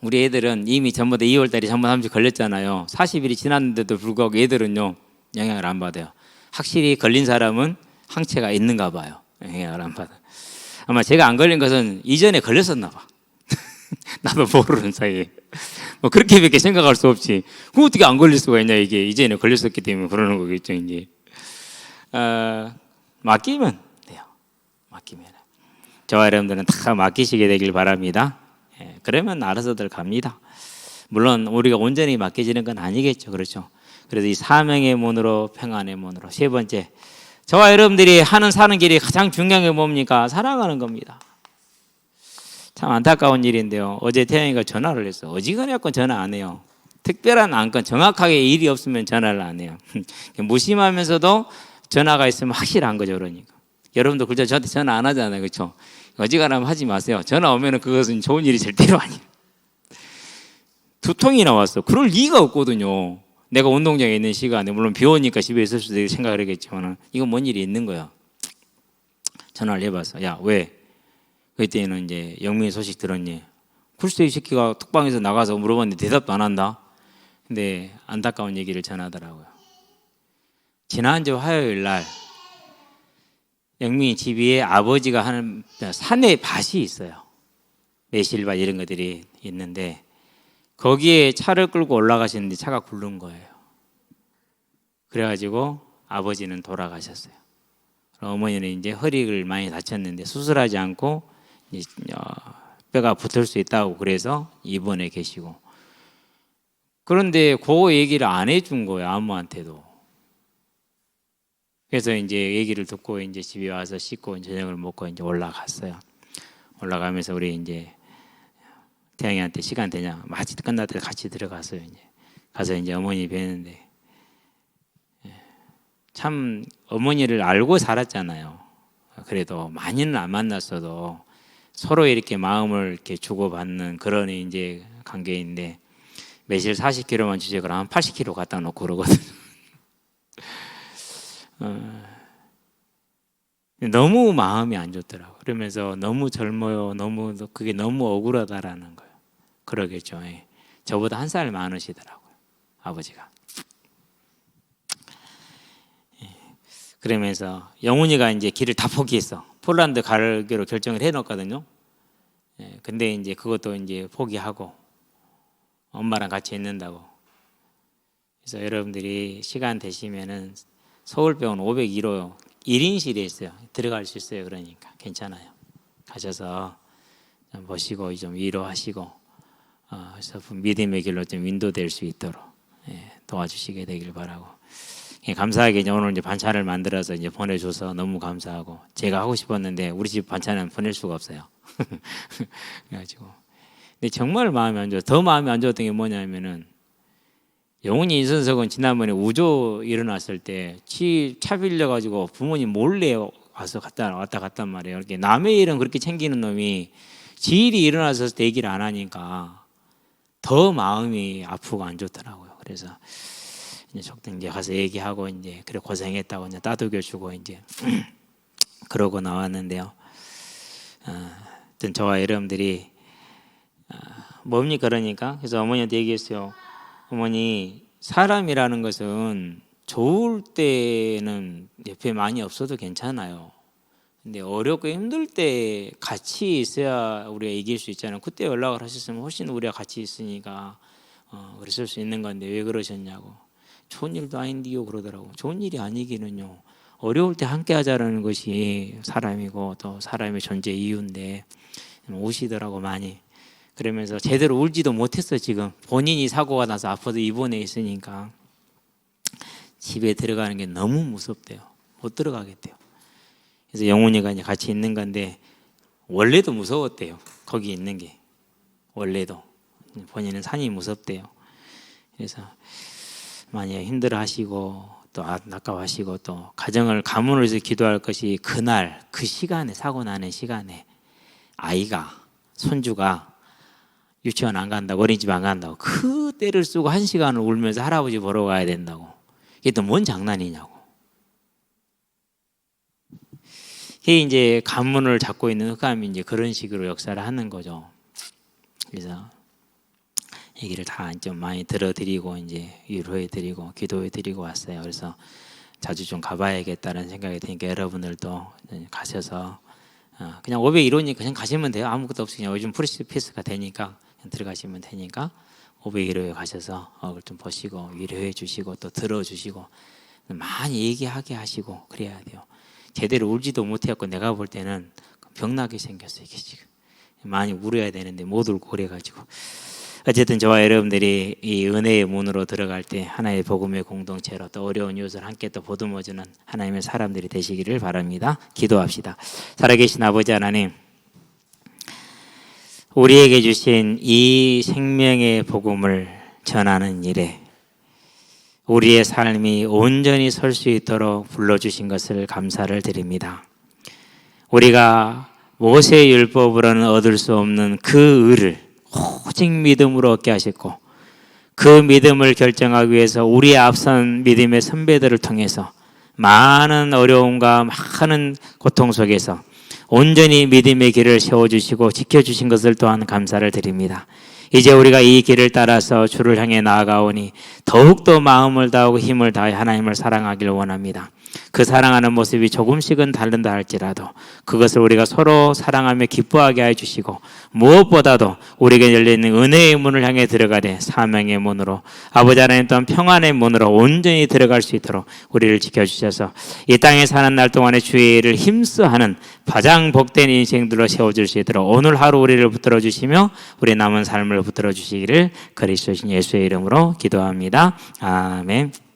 우리 애들은 이미 전부 다 2월달에 전부 다 3주 걸렸잖아요. 40일이 지났는데도 불구하고 애들은요 영향을 안 받아요. 확실히 걸린 사람은 항체가 있는가 봐요. 영향을 안 받아. 아마 제가 안 걸린 것은 이전에 걸렸었나 봐. 나도 모르는 사이에. 뭐 그렇게밖에 생각할 수 없지. 그 어떻게 안 걸릴 수가 있냐 이게 이전에 걸렸었기 때문에 그러는 거겠죠 이제. 맡기면 돼요. 맡기면. 저와 여러분들은 다 맡기시게 되길 바랍니다. 그러면 알아서들 갑니다. 물론 우리가 온전히 맡겨지는 건 아니겠죠. 그렇죠. 그래서 이 사명의 문으로 평안의 문으로. 세 번째, 저와 여러분들이 사는 길이 가장 중요한 게 뭡니까? 사랑하는 겁니다. 참 안타까운 일인데요. 어제 태영이가 전화를 했어. 어지간히 갖고 전화 안 해요. 특별한 안건 정확하게 일이 없으면 전화를 안 해요. 무심하면서도 전화가 있으면 확실한 거죠. 그러니까 여러분도 그저 저한테 전화 안 하잖아요. 그렇죠? 어지간하면 하지 마세요. 전화 오면은 그것은 좋은 일이 절대로 아니에요. 2통이나 왔어. 그럴 리가 없거든요. 내가 운동장에 있는 시간에 물론 비 오니까 집에 있을 수도 있고 생각을 하겠지만 이건 뭔 일이 있는 거야. 전화를 해봤어. 야, 왜? 그때는 이제 영민이 소식 들었니? 글쎄 이 새끼가 톡방에서 나가서 물어봤는데 대답도 안 한다. 근데 안타까운 얘기를 전하더라고요. 지난주 화요일 날 영민이 집 위에 아버지가 하는 산에 밭이 있어요. 매실밭 이런 것들이 있는데 거기에 차를 끌고 올라가시는데 차가 굴른 거예요. 그래가지고 아버지는 돌아가셨어요. 어머니는 이제 허리를 많이 다쳤는데 수술하지 않고 이제 뼈가 붙을 수 있다고 그래서 입원해 계시고, 그런데 그거 얘기를 안 해준 거예요, 아무한테도. 그래서 이제 얘기를 듣고 이제 집에 와서 씻고 저녁을 먹고 이제 올라갔어요. 올라가면서 우리 이제 태양이한테 시간 되냐, 마치 끝날 때 같이 들어갔어요. 이제 가서 이제 어머니 뵈는데 참 어머니를 알고 살았잖아요. 그래도 많이는 안 만났어도 서로 이렇게 마음을 이렇게 주고받는 그런 이제 관계인데 매실 40kg만 주제 그러면 80kg 갖다 놓고 그러거든. 너무 마음이 안 좋더라고. 그러면서 너무 젊어요. 너무 그게 너무 억울하다라는 거예요. 그러겠죠. 예. 저보다 한 살 많으시더라고요, 아버지가. 그러면서 영훈이가 이제 길을 다 포기했어. 폴란드 가기로 결정을 해놓았거든요. 근데 이제 그것도 이제 포기하고 엄마랑 같이 있는다고. 그래서 여러분들이 시간 되시면은 서울병원 501호 1인실에 있어요. 들어갈 수 있어요. 그러니까 괜찮아요. 가셔서 좀 보시고 좀 위로하시고, 그래서 믿음의 길로 좀 인도될 수 있도록 도와주시게 되길 바라고. 감사하게 이제 오늘 이제 반찬을 만들어서 이제 보내줘서 너무 감사하고, 제가 하고 싶었는데 우리 집 반찬은 보낼 수가 없어요. 그래가지고 근데 정말 마음이 안 좋아. 더 마음이 안 좋았던 게 뭐냐면은 영훈이 이선석은 지난번에 우조 일어났을 때 차 빌려가지고 부모님 몰래 와서 왔다 갔단 말이에요. 이렇게 남의 일은 그렇게 챙기는 놈이 지 일이 일어났을 때 얘기를 안 하니까 더 마음이 아프고 안 좋더라고요. 그래서 이제 적당 이제 가서 얘기하고 이제 그래 고생했다고 이제 따뜻해주고 이제 그러고 나왔는데요. 저와 여러분들이 뭡니까 그러니까 그래서 어머니한테 얘기했어요. 어머니, 사람이라는 것은 좋을 때는 옆에 많이 없어도 괜찮아요. 근데 어렵고 힘들 때 같이 있어야 우리가 이길 수 있잖아요. 그때 연락을 하셨으면 훨씬 우리가 같이 있으니까 그랬을 수 있는 건데 왜 그러셨냐고. 좋은 일도 아닌데요 그러더라고. 좋은 일이 아니기는요, 어려울 때 함께 하자라는 것이 사람이고 또 사람의 존재 이유인데 우시더라고 많이. 그러면서 제대로 울지도 못했어. 지금 본인이 사고가 나서 아파도 입원해 있으니까 집에 들어가는 게 너무 무섭대요. 못 들어가겠대요. 그래서 영훈이가 이제 같이 있는 건데 원래도 무서웠대요. 거기 있는 게 원래도 본인은 산이 무섭대요. 그래서 많이 힘들어하시고 또 아까워하시고 또 가문을 위해서 기도할 것이 그날 그 시간에, 사고 나는 시간에 아이가, 손주가 유치원 안 간다고, 어린이집 안 간다고 그 때를 쓰고 1시간을 울면서 할아버지 보러 가야 된다고. 이게 또 뭔 장난이냐고. 이게 이제 가문을 잡고 있는 흑암이 이제 그런 식으로 역사를 하는 거죠. 그래서 얘기를 다 좀 많이 들어드리고 이제 위로해드리고 기도해드리고 왔어요. 그래서 자주 좀 가봐야겠다는 생각이 드니까 여러분들도 가셔서 그냥 501호니까 그냥 가시면 돼요. 아무것도 없이 그냥 요즘 프리스피스가 되니까 그냥 들어가시면 되니까 501호에 가셔서 그걸 좀 보시고 위로해 주시고 또 들어주시고 많이 얘기하게 하시고 그래야 돼요. 제대로 울지도 못해갖고 내가 볼 때는 병나게 생겼어요. 이게 지금 많이 울어야 되는데 못 울고 그래가지고. 어쨌든 저와 여러분들이 이 은혜의 문으로 들어갈 때 하나의 복음의 공동체로 또 어려운 이웃을 함께 또 보듬어주는 하나님의 사람들이 되시기를 바랍니다. 기도합시다. 살아계신 아버지 하나님, 우리에게 주신 이 생명의 복음을 전하는 일에 우리의 삶이 온전히 설 수 있도록 불러주신 것을 감사를 드립니다. 우리가 모세의 율법으로는 얻을 수 없는 그 의를 오직 믿음으로 얻게 하셨고, 그 믿음을 결정하기 위해서 우리의 앞선 믿음의 선배들을 통해서 많은 어려움과 많은 고통 속에서 온전히 믿음의 길을 세워주시고 지켜주신 것을 또한 감사를 드립니다. 이제 우리가 이 길을 따라서 주를 향해 나아가오니 더욱더 마음을 다하고 힘을 다해 하나님을 사랑하길 원합니다. 그 사랑하는 모습이 조금씩은 다른다 할지라도 그것을 우리가 서로 사랑하며 기뻐하게 해주시고 무엇보다도 우리에게 열려있는 은혜의 문을 향해 들어가되 사명의 문으로 아버지 하나님 또한 평안의 문으로 온전히 들어갈 수 있도록 우리를 지켜주셔서 이 땅에 사는 날 동안에 주의 일을 힘써하는 가장 복된 인생들로 세워줄 수 있도록 오늘 하루 우리를 붙들어 주시며 우리 남은 삶을 붙들어 주시기를 그리스도 예수의 이름으로 기도합니다. 아멘.